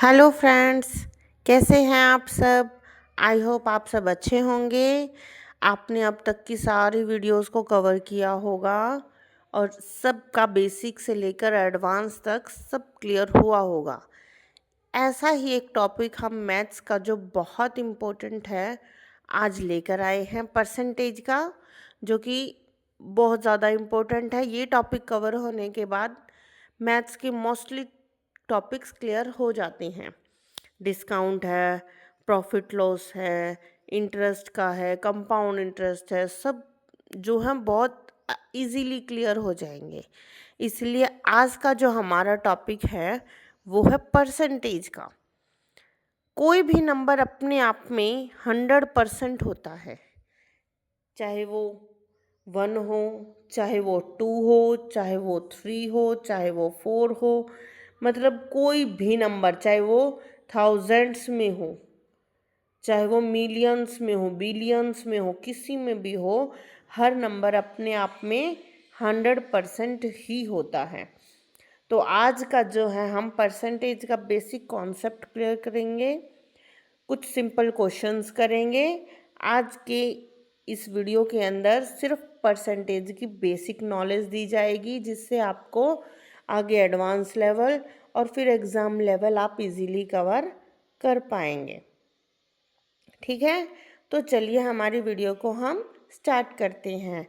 Hello friends, कैसे हैं आप सब। आई होप आप सब अच्छे होंगे। आपने अब तक की सारी वीडियोस को कवर किया होगा और सबका बेसिक से लेकर एडवांस तक सब क्लियर हुआ होगा। ऐसा ही एक टॉपिक हम मैथ्स का जो बहुत इम्पोर्टेंट है आज लेकर आए हैं, परसेंटेज का, जो कि बहुत ज़्यादा इम्पोर्टेंट है। ये टॉपिक कवर होने के बाद मैथ्स के मोस्टली टॉपिक्स क्लियर हो जाते हैं। डिस्काउंट है, प्रॉफिट लॉस है, इंटरेस्ट का है, कंपाउंड इंटरेस्ट है, सब जो है बहुत इजीली क्लियर हो जाएंगे। इसलिए आज का जो हमारा टॉपिक है वो है परसेंटेज का। कोई भी नंबर अपने आप में 100% होता है, चाहे वो 1 हो, चाहे वो 2 हो, चाहे वो 3 हो, चाहे वो 4 हो। मतलब कोई भी नंबर, चाहे वो थाउजेंड्स में हो, चाहे वो मिलियंस में हो, बिलियंस में हो, किसी में भी हो, हर नंबर अपने आप में 100% ही होता है। तो आज का जो है हम परसेंटेज का बेसिक कॉन्सेप्ट क्लियर करेंगे, कुछ सिंपल क्वेश्चंस करेंगे। आज के इस वीडियो के अंदर सिर्फ परसेंटेज की बेसिक नॉलेज दी जाएगी, जिससे आपको आगे एडवांस लेवल और फिर एग्ज़ाम लेवल आप इजीली कवर कर पाएंगे। ठीक है, तो चलिए हमारी वीडियो को हम स्टार्ट करते हैं।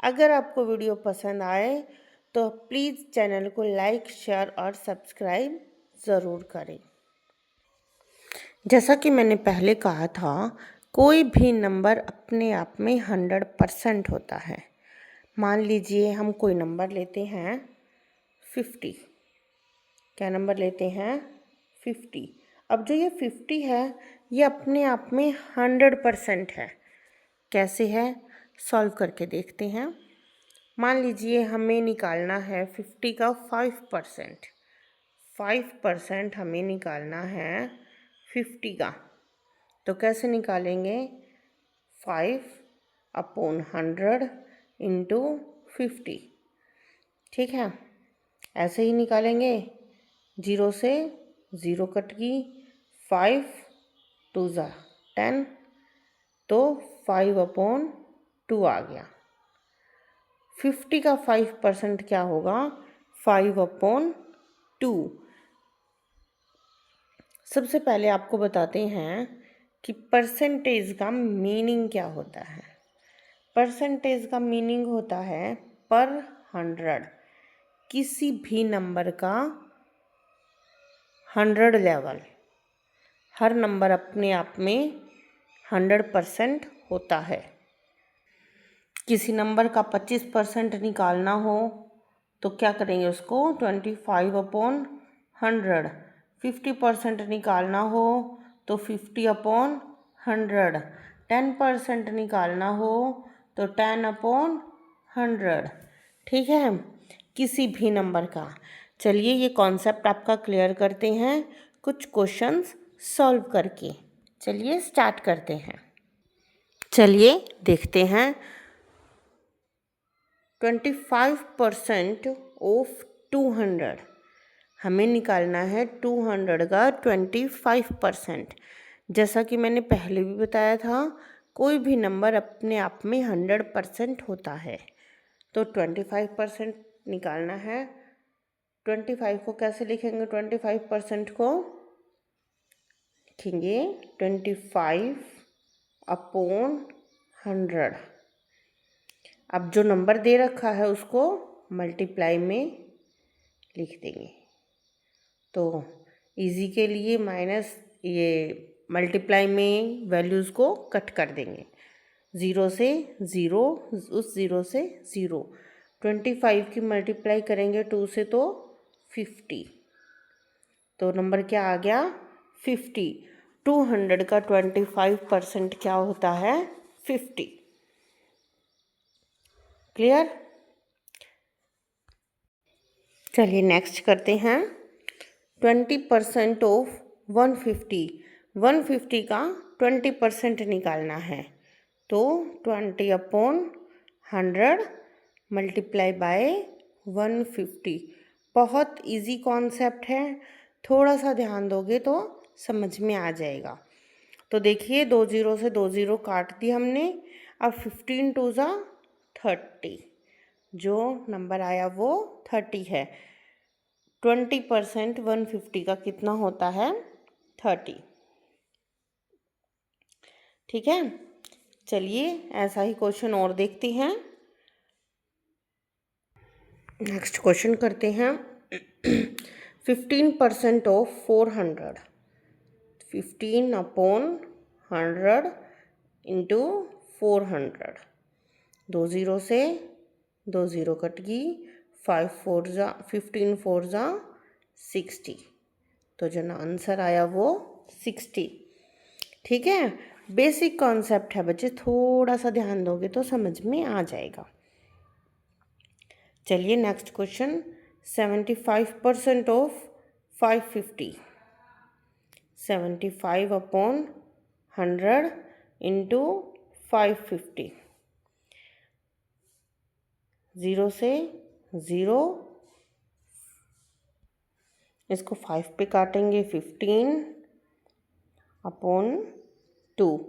अगर आपको वीडियो पसंद आए तो प्लीज़ चैनल को लाइक, शेयर और सब्सक्राइब ज़रूर करें। जैसा कि मैंने पहले कहा था, कोई भी नंबर अपने आप में 100% होता है। मान लीजिए हम कोई नंबर लेते हैं 50। क्या नंबर लेते हैं? 50। अब जो ये 50 है, ये अपने आप में 100% है। कैसे है, सॉल्व करके देखते हैं। मान लीजिए हमें निकालना है 50 का 5%। 5% हमें निकालना है 50 का। तो कैसे निकालेंगे? 5/100 इंटू 50। ठीक है, ऐसे ही निकालेंगे। 0 से 0 कट गई, 5 2 ज़ा 10, तो 5/2 आ गया। 50 का 5% क्या होगा? 5/2। सबसे पहले आपको बताते हैं कि परसेंटेज का मीनिंग क्या होता है। परसेंटेज का मीनिंग होता है पर 100। किसी भी नंबर का 100 लेवल, हर नंबर अपने आप में 100% होता है। किसी नंबर का 25% निकालना हो तो क्या करेंगे? उसको 25/100। 50% निकालना हो तो 50/100। 10% निकालना हो तो 10/100। ठीक है, किसी भी नंबर का। चलिए ये कॉन्सेप्ट आपका क्लियर करते हैं कुछ क्वेश्चंस सॉल्व करके। चलिए स्टार्ट करते हैं। चलिए देखते हैं। 25% ऑफ 200, हमें निकालना है 200 का 25%। जैसा कि मैंने पहले भी बताया था, कोई भी नंबर अपने आप में 100% होता है। तो 25% निकालना है। 25 को कैसे लिखेंगे? 25% को लिखेंगे 25/100। अब जो नंबर दे रखा है उसको मल्टीप्लाई में लिख देंगे। तो इजी के लिए माइनस ये मल्टीप्लाई में वैल्यूज़ को कट कर देंगे। 0 से 0, उस 0 से 0। 25 की मल्टीप्लाई करेंगे 2 से तो 50। तो नंबर क्या आ गया? 50। 200 का 25% क्या होता है? 50। क्लियर? चलिए नेक्स्ट करते हैं। 20% ऑफ 150। 150 का 20% निकालना है। तो 20/100 मल्टीप्लाई बाय 150। बहुत इजी कॉन्सेप्ट है, थोड़ा सा ध्यान दोगे तो समझ में आ जाएगा। तो देखिए 2 ज़ीरो से 2 ज़ीरो काट दी हमने। अब 15 टू ज़ा 30, जो नंबर आया वो 30 है। 20% 150 का कितना होता है? 30। ठीक है, चलिए ऐसा ही क्वेश्चन और देखते हैं। नेक्स्ट क्वेश्चन करते हैं। 15% ऑफ 400, 15 अपॉन 100 इंटू 400। 2 ज़ीरो से 2 ज़ीरो कट गई। 15 4 ज़ा 60, तो जो ना आंसर आया वो 60। ठीक है, बेसिक कॉन्सेप्ट है बच्चे, थोड़ा सा ध्यान दोगे तो समझ में आ जाएगा। चलिए next question. 75% of 550, 75 upon 100 into 550। 0 से 0, इसको 5 पे काटेंगे। 15 अपॉन 2,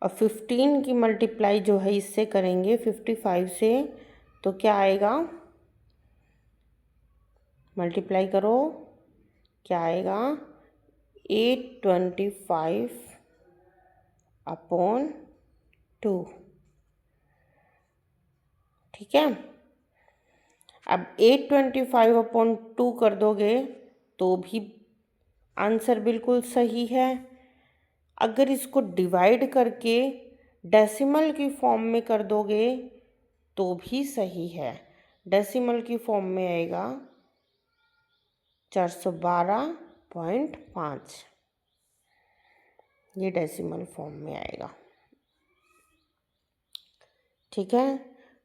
और 15 की मल्टीप्लाई जो है इससे करेंगे 55 से, तो क्या आएगा? मल्टीप्लाई करो, क्या आएगा? 825 अपॉन 2। ठीक है, अब 825 अपॉन 2 कर दोगे तो भी आंसर बिल्कुल सही है। अगर इसको डिवाइड करके डेसिमल की फॉर्म में कर दोगे तो भी सही है। डेसिमल की फॉर्म में आएगा 412.5, ये डेसिमल फॉर्म में आएगा। ठीक है,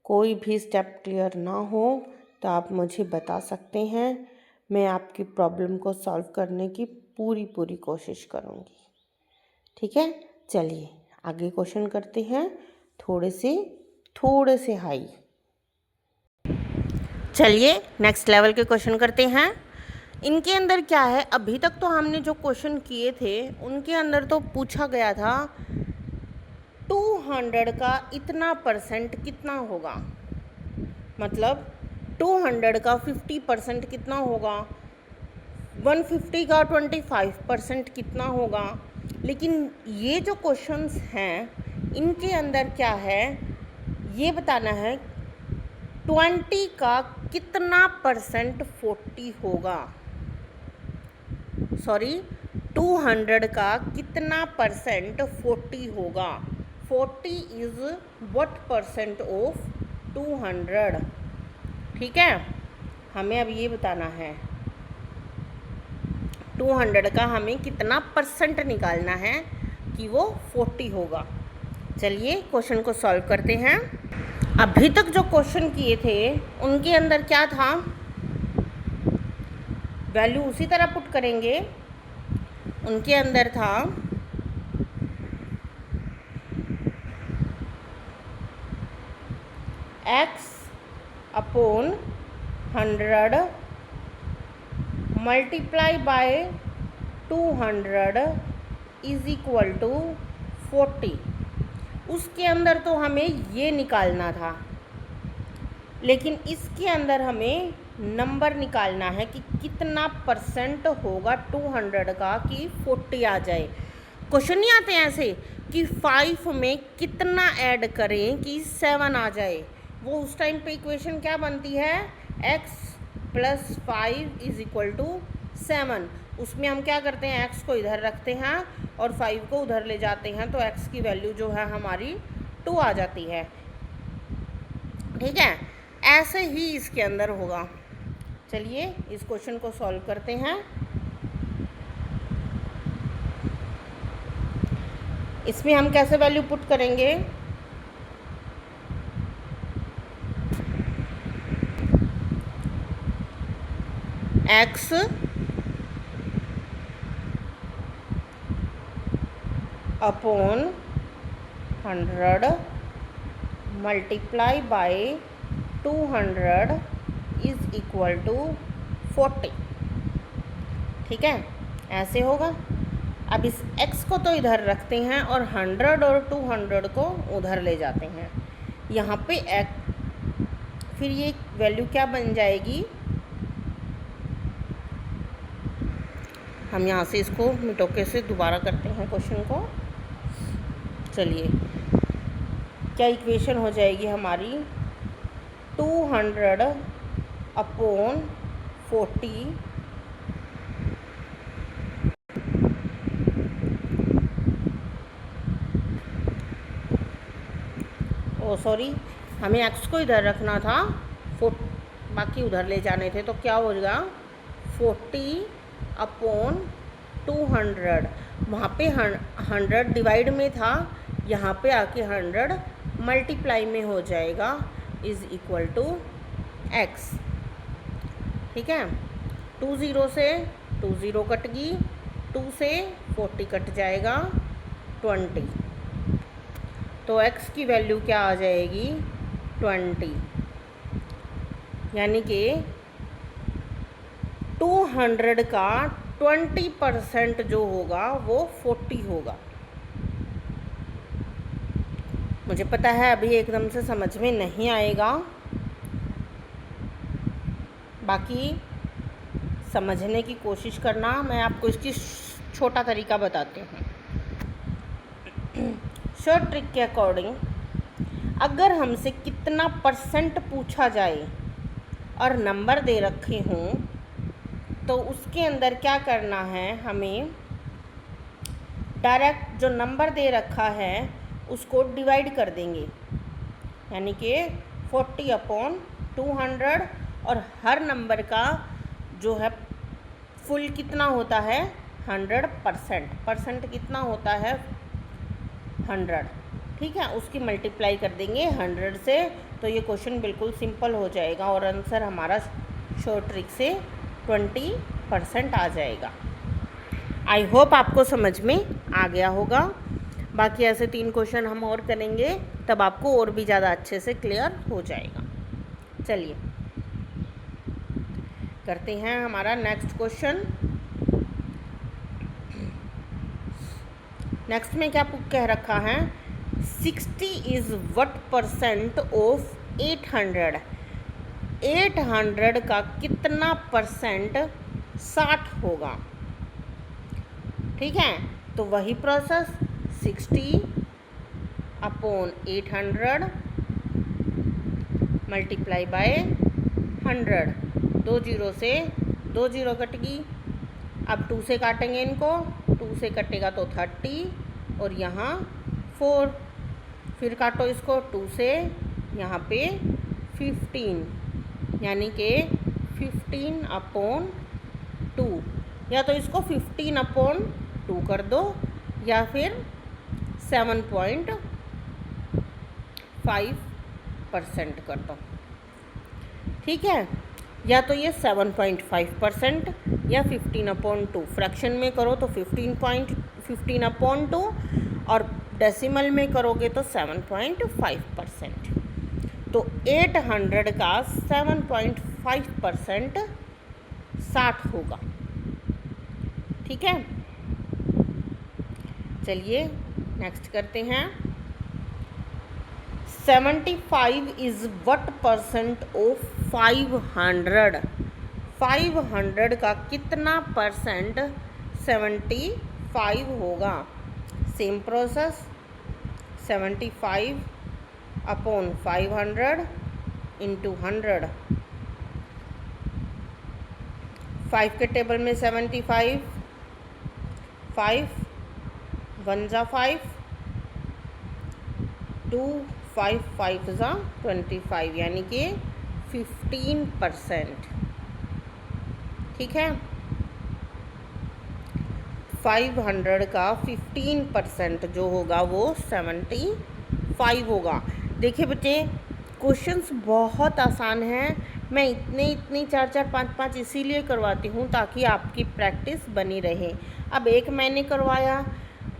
कोई भी स्टेप क्लियर ना हो तो आप मुझे बता सकते हैं, मैं आपकी प्रॉब्लम को सॉल्व करने की पूरी कोशिश करूँगी। ठीक है, चलिए आगे क्वेश्चन करते हैं, थोड़े से हाई। चलिए नेक्स्ट लेवल के क्वेश्चन करते हैं। इनके अंदर क्या है, अभी तक तो हमने जो क्वेश्चन किए थे उनके अंदर तो पूछा गया था 200 का इतना परसेंट कितना होगा, मतलब 200 का 50% कितना होगा, 150 का 25% कितना होगा। लेकिन ये जो क्वेश्चंस हैं इनके अंदर क्या है, ये बताना है 20 का कितना परसेंट 40 होगा, सॉरी 200 का कितना परसेंट 40 होगा। 40 इज व्हाट परसेंट ऑफ 200। ठीक है, हमें अब ये बताना है 200 का हमें कितना परसेंट निकालना है कि वो 40 होगा। चलिए क्वेश्चन को सॉल्व करते हैं। अभी तक जो क्वेश्चन किए थे उनके अंदर क्या था, वैल्यू उसी तरह पुट करेंगे। उनके अंदर था x upon 100 multiply by 200 is equal to 40। उसके अंदर तो हमें ये निकालना था, लेकिन इसके अंदर हमें नंबर निकालना है कि कितना परसेंट होगा 200 का कि 40 आ जाए। क्वेश्चन नहीं आते हैं ऐसे कि 5 में कितना ऐड करें कि 7 आ जाए, वो उस टाइम पे इक्वेशन क्या बनती है, x + 5 इज इक्वल टू 7। उसमें हम क्या करते हैं, x को इधर रखते हैं और 5 को उधर ले जाते हैं, तो x की वैल्यू जो है हमारी 2 आ जाती है। ठीक है, ऐसे ही इसके अंदर होगा। चलिए इस क्वेश्चन को सॉल्व करते हैं। इसमें हम कैसे वैल्यू पुट करेंगे, x upon 100 multiply by 200 is equal to 40। ठीक है, ऐसे होगा। अब इस x को तो इधर रखते हैं और 100 और 200 को उधर ले जाते हैं। यहाँ पे x, फिर ये वैल्यू क्या बन जाएगी, हम यहाँ से इसको मिटोके से दोबारा करते हैं क्वेश्चन को। चलिए, क्या इक्वेशन हो जाएगी हमारी, 200 अपॉन 40 सॉरी, हमें x को इधर रखना था, बाकी उधर ले जाने थे, तो क्या हो जाएगा 40 अपॉन 200, वहाँ पे 100 डिवाइड में था, यहाँ पे आके 100 मल्टीप्लाई में हो जाएगा, इज़ इक्वल टू x। ठीक है, 2 0 से 2 0 कट गई, 2 से 40 कट जाएगा 20, तो x की वैल्यू क्या आ जाएगी 20, यानी कि 200 का 20% जो होगा वो 40 होगा। मुझे पता है अभी एकदम से समझ में नहीं आएगा, बाकी समझने की कोशिश करना, मैं आपको इसकी छोटा तरीका बताती हूँ। शॉर्ट ट्रिक के अकॉर्डिंग अगर हमसे कितना परसेंट पूछा जाए और नंबर दे रखे हों, तो उसके अंदर क्या करना है, हमें डायरेक्ट जो नंबर दे रखा है उसको डिवाइड कर देंगे, यानी कि 40 अपॉन 200, और हर नंबर का जो है फुल कितना होता है 100%, परसेंट कितना होता है 100, ठीक है, उसकी मल्टीप्लाई कर देंगे 100 से, तो ये क्वेश्चन बिल्कुल सिंपल हो जाएगा और आंसर हमारा शॉर्ट ट्रिक से 20% आ जाएगा। आई होप आपको समझ में आ गया होगा। बाकी ऐसे 3 क्वेश्चन हम और करेंगे, तब आपको और भी ज़्यादा अच्छे से क्लियर हो जाएगा। चलिए करते हैं हमारा नेक्स्ट क्वेश्चन। नेक्स्ट में क्या कह रखा है, 60 इज़ व्हाट परसेंट ऑफ 800, 800 का कितना परसेंट 60 होगा। ठीक है, तो वही प्रोसेस 60 अपॉन 800 मल्टीप्लाई बाय 100, 2 0 से 2 0 कट गई, अब 2 से काटेंगे इनको, 2 से कटेगा तो 30 और यहाँ 4, फिर काटो इसको 2 से, यहाँ पे 15, यानी कि 15 अपॉन 2, या तो इसको 15 अपॉन 2 कर दो या फिर 7.5% कर दो। ठीक है, या तो ये 7.5% या 15 अपॉन 2, फ्रैक्शन में करो तो 15 अपॉन 2 और डेसिमल में करोगे तो 7.5%। तो 800 का 7.5% 60 होगा। ठीक है, चलिए नेक्स्ट करते हैं। 75 इज़ व्हाट परसेंट ऑफ 500, 500 का कितना परसेंट 75 होगा। सेम प्रोसेस, 75 अपॉन 500 इंटू 100, 5 के टेबल में 75, 5 1 जा 5, 2 5 5 जा 25, यानी कि 15%। ठीक है, 500 का 15% जो होगा वो 75 होगा। देखिए बच्चे, क्वेश्चंस बहुत आसान हैं, मैं इतनी 4 5 इसीलिए करवाती हूँ ताकि आपकी प्रैक्टिस बनी रहे। अब एक मैंने करवाया,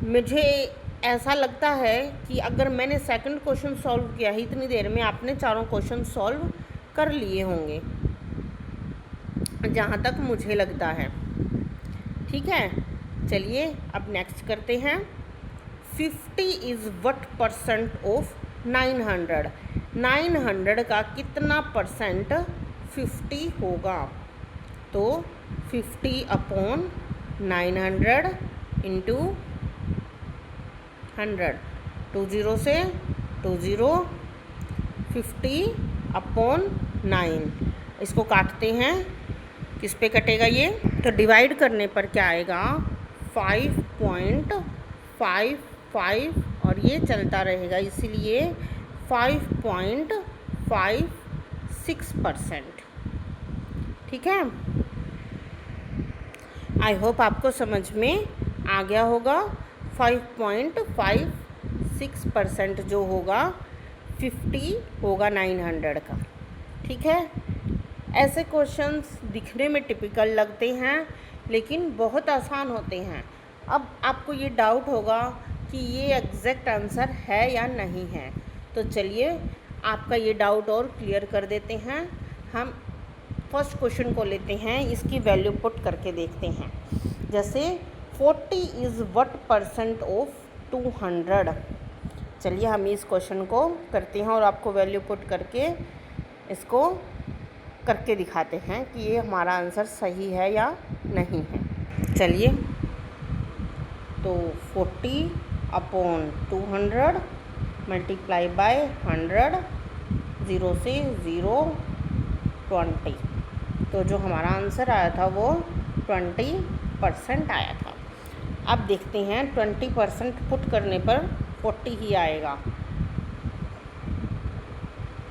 मुझे ऐसा लगता है कि अगर मैंने सेकंड क्वेश्चन सॉल्व किया ही इतनी देर में, आपने चारों क्वेश्चन सॉल्व कर लिए होंगे, जहाँ तक मुझे लगता है। ठीक है, चलिए अब नेक्स्ट करते हैं। 50 इज़ व्हाट परसेंट ऑफ 900? 900 का कितना परसेंट 50 होगा? तो 50 अपॉन 900 इंटू 100, 20 से 20, 50 अपॉन 9। इसको काटते हैं, किस पे कटेगा ये? तो डिवाइड करने पर क्या आएगा? 5.55 और ये चलता रहेगा, इसीलिए 5.56%। ठीक है, आई होप आपको समझ में आ गया होगा। 5.56% जो होगा 50 होगा 900 का। ठीक है, ऐसे क्वेश्चंस दिखने में टिपिकल लगते हैं लेकिन बहुत आसान होते हैं। अब आपको ये डाउट होगा कि ये एग्जैक्ट आंसर है या नहीं है, तो चलिए आपका ये डाउट और क्लियर कर देते हैं। हम फर्स्ट क्वेश्चन को लेते हैं, इसकी वैल्यू पुट करके देखते हैं। जैसे 40 इज़ व्हाट परसेंट ऑफ 200? चलिए हम इस क्वेश्चन को करते हैं और आपको वैल्यू पुट करके इसको करके दिखाते हैं कि ये हमारा आंसर सही है या नहीं है। चलिए, तो 40 अपॉन 200 मल्टीप्लाई बाय 100, 0 से 0, 20। तो जो हमारा आंसर आया था वो 20% आया था। अब देखते हैं 20% पुट करने पर 40 ही आएगा।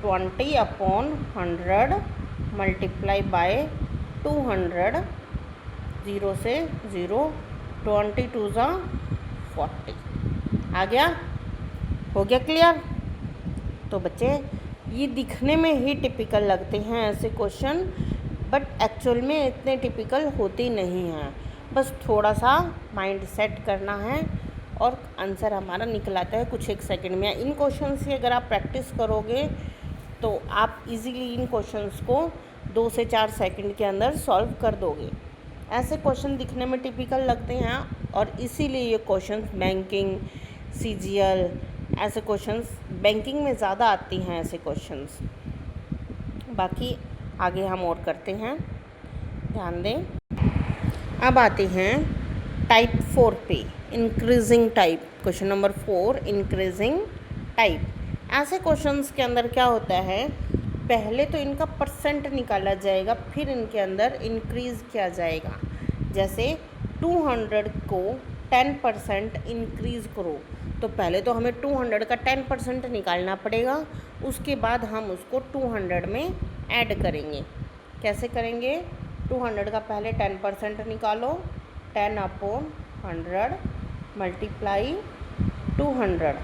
20 अपॉन 100 मल्टीप्लाई बाय 200, 0 से 0, 22 ज़ा 40 आ गया। हो गया क्लियर? तो बच्चे ये दिखने में ही टिपिकल लगते हैं ऐसे क्वेश्चन, बट एक्चुअल में इतने टिपिकल होते नहीं हैं। बस थोड़ा सा माइंड सेट करना है और आंसर हमारा निकल आता है कुछ एक सेकंड में। इन क्वेश्चन से अगर आप प्रैक्टिस करोगे तो आप इजीली इन क्वेश्चंस को 2 से 4 सेकंड के अंदर सॉल्व कर दोगे। ऐसे क्वेश्चन दिखने में टिपिकल लगते हैं और इसीलिए ये क्वेश्चंस बैंकिंग, CGL, ऐसे क्वेश्चंस बैंकिंग में ज़्यादा आती हैं ऐसे क्वेश्चंस। बाकी आगे हम और करते हैं, ध्यान दें। अब आते हैं टाइप 4 पे, increasing type. Question number 4, increasing type. ऐसे क्वेश्चंस के अंदर क्या होता है, पहले तो इनका परसेंट निकाला जाएगा, फिर इनके अंदर इंक्रीज़ किया जाएगा। जैसे 200 को 10% इंक्रीज़ करो, तो पहले तो हमें 200 का 10% निकालना पड़ेगा, उसके बाद हम उसको 200 में ऐड करेंगे। कैसे करेंगे? 200 का पहले 10% निकालो, 10 अपॉन 100 मल्टीप्लाई 200,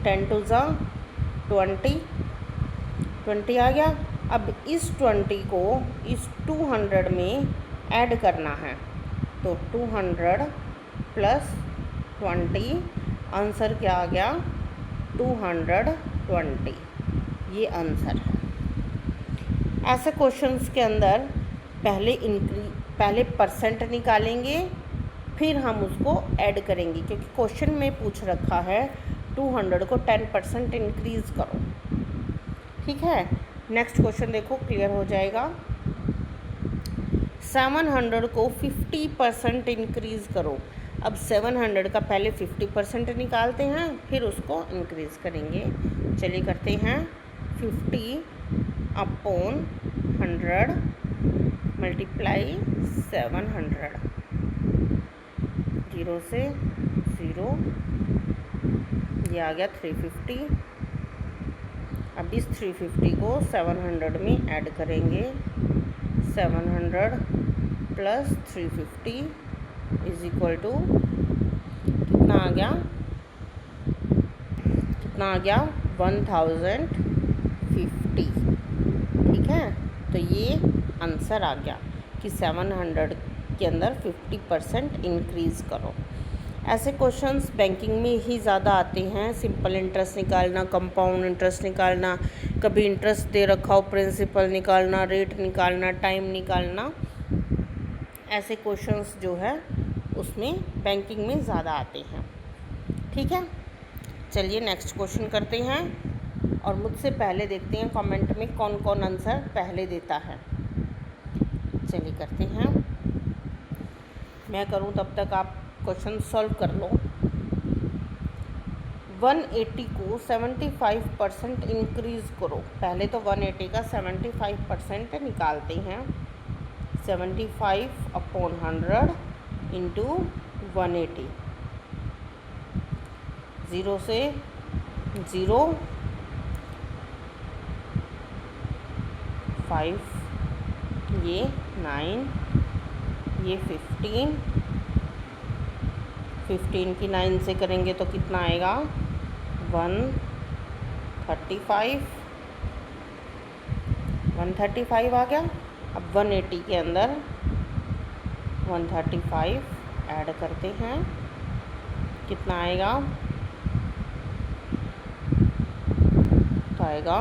10 2 ज़ा 20 आ गया। अब इस 20 को इस 200 में ऐड करना है, तो 200 प्लस 20, आंसर क्या आ गया? 220। ये आंसर है। ऐसे क्वेश्चंस के अंदर पहले परसेंट निकालेंगे, फिर हम उसको ऐड करेंगे, क्योंकि क्वेश्चन में पूछ रखा है 200 को 10% इंक्रीज़ करो। ठीक है, नेक्स्ट क्वेश्चन देखो, क्लियर हो जाएगा। 700 को 50% इंक्रीज़ करो। अब 700 का पहले 50% निकालते हैं, फिर उसको इंक्रीज़ करेंगे। चलिए करते हैं। 50 अपॉन 100 मल्टीप्लाई 700, 0 से 0, ये आ गया 350। अब इस 350 को 700 में ऐड करेंगे। 700 प्लस 350 इज इक्वल टू कितना आ गया? 1050। ठीक है, तो ये आंसर आ गया कि 700 के अंदर 50% इंक्रीज़ करो। ऐसे क्वेश्चंस बैंकिंग में ही ज़्यादा आते हैं। सिंपल इंटरेस्ट निकालना, कंपाउंड इंटरेस्ट निकालना, कभी इंटरेस्ट दे रखा हो, प्रिंसिपल निकालना, रेट निकालना, टाइम निकालना, ऐसे क्वेश्चंस जो है उसमें बैंकिंग में ज़्यादा आते हैं। ठीक है, चलिए नेक्स्ट क्वेश्चन करते हैं और मुझसे पहले देखते हैं कमेंट में कौन कौन आंसर पहले देता है। चलिए करते हैं, मैं करूं तब तक आप क्वेश्चन सॉल्व कर लो। 180 को 75% इंक्रीज़ करो। पहले तो 180 का 75% निकालते हैं। 75/100 इंटू 180, 0 से 0, 5, ये 9, ये 15 की 9 से करेंगे तो कितना आएगा 135 आ गया। अब 180 के अंदर 135 ऐड करते हैं, कितना आएगा तो आएगा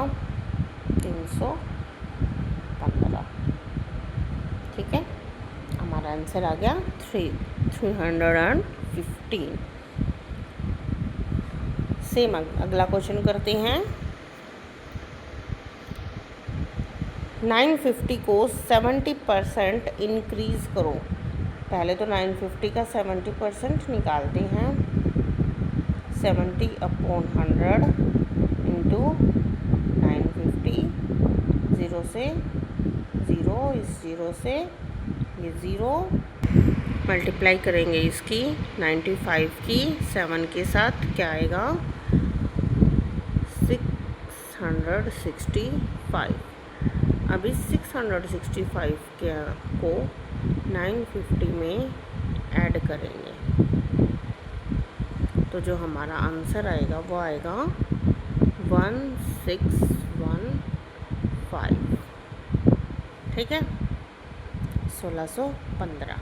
315। ठीक है, हमारा आंसर आ गया 315। सेम अगला क्वेश्चन करते हैं। 950 को 70% इंक्रीज़ करो। पहले तो 950 का 70% निकालते हैं। 70/100 इंटू 950, 0 से 0, इस 0 से ये 0, मल्टीप्लाई करेंगे इसकी 95 की 7 के साथ, क्या आएगा 665। अभी 665 के को 950 में ऐड करेंगे तो जो हमारा आंसर आएगा वो आएगा 1615। ठीक है, 1615।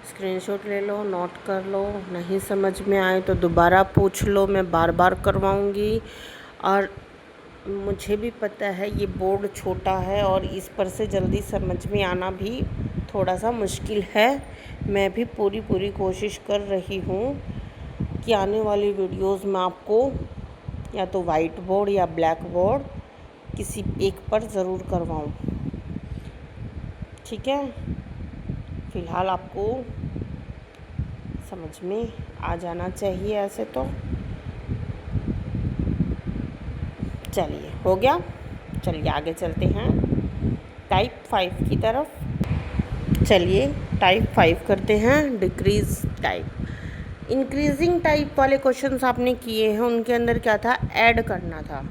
स्क्रीनशॉट ले लो, नोट कर लो, नहीं समझ में आए तो दोबारा पूछ लो, मैं बार बार करवाऊँगी। और मुझे भी पता है ये बोर्ड छोटा है और इस पर से जल्दी समझ में आना भी थोड़ा सा मुश्किल है। मैं भी पूरी कोशिश कर रही हूँ कि आने वाली वीडियोस में आपको या तो वाइट बोर्ड या ब्लैक बोर्ड किसी एक पर ज़रूर करवाऊँ। ठीक है, फ़िलहाल आपको समझ में आ जाना चाहिए ऐसे तो। चलिए हो गया, चलिए आगे चलते हैं टाइप 5 की तरफ। चलिए टाइप 5 करते हैं, डिक्रीज़ टाइप। इंक्रीजिंग टाइप वाले क्वेश्चंस आपने किए हैं, उनके अंदर क्या था, ऐड करना था।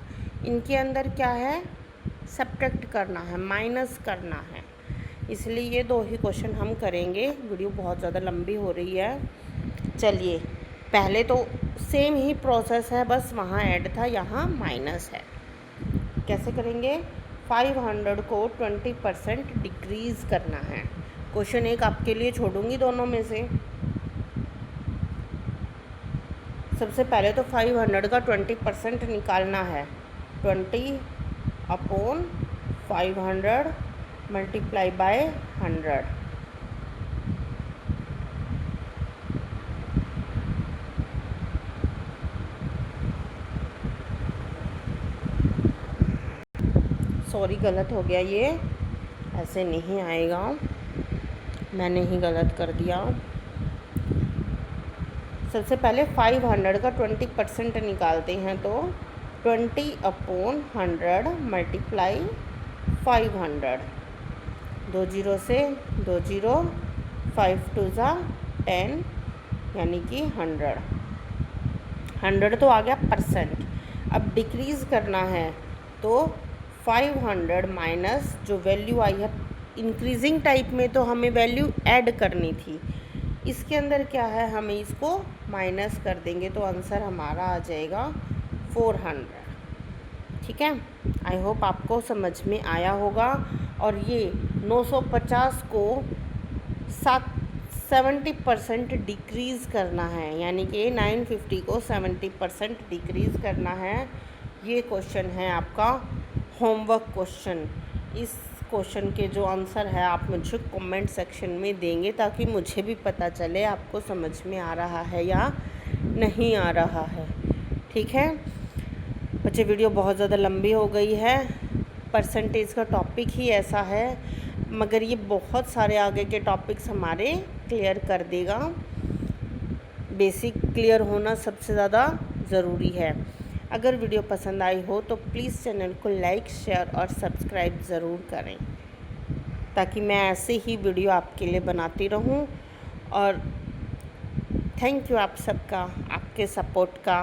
इनके अंदर क्या है, सब्ट्रैक्ट करना है, माइनस करना है। इसलिए ये 2 ही क्वेश्चन हम करेंगे, वीडियो बहुत ज़्यादा लंबी हो रही है। चलिए, पहले तो सेम ही प्रोसेस है, बस वहाँ ऐड था, यहाँ माइनस है। कैसे करेंगे, 500 को 20% डिक्रीज़ करना है। क्वेश्चन एक आपके लिए छोड़ूंगी दोनों में से। सबसे पहले तो 500 का 20% निकालना है। 20/500 मल्टीप्लाई बाय 100, सॉरी गलत हो गया, ये ऐसे नहीं आएगा, मैंने ही गलत कर दिया। सबसे पहले 500 का 20% निकालते हैं तो 20/100 मल्टीप्लाई 500, 2 0 से 2 0, 5 2 10, यानी कि 100 तो आ गया परसेंट। अब डिक्रीज़ करना है तो 500 माइनस जो वैल्यू आई है, इंक्रीजिंग टाइप में तो हमें वैल्यू ऐड करनी थी, इसके अंदर क्या है, हमें इसको माइनस कर देंगे तो आंसर हमारा आ जाएगा 400। ठीक है, आई होप आपको समझ में आया होगा। और ये 950 को 70% डिक्रीज़ करना है, यानी कि 950 को 70% डिक्रीज़ करना है। ये क्वेश्चन है आपका होमवर्क क्वेश्चन। इस क्वेश्चन के जो आंसर है आप मुझे कमेंट सेक्शन में देंगे, ताकि मुझे भी पता चले आपको समझ में आ रहा है या नहीं आ रहा है। ठीक है बच्चे, वीडियो बहुत ज़्यादा लंबी हो गई है। परसेंटेज का टॉपिक ही ऐसा है, मगर ये बहुत सारे आगे के टॉपिक्स हमारे क्लियर कर देगा। बेसिक क्लियर होना सबसे ज़्यादा ज़रूरी है। अगर वीडियो पसंद आई हो तो प्लीज़ चैनल को लाइक, शेयर और सब्सक्राइब ज़रूर करें, ताकि मैं ऐसे ही वीडियो आपके लिए बनाती रहूं। और थैंक यू आप सबका, आपके सपोर्ट का।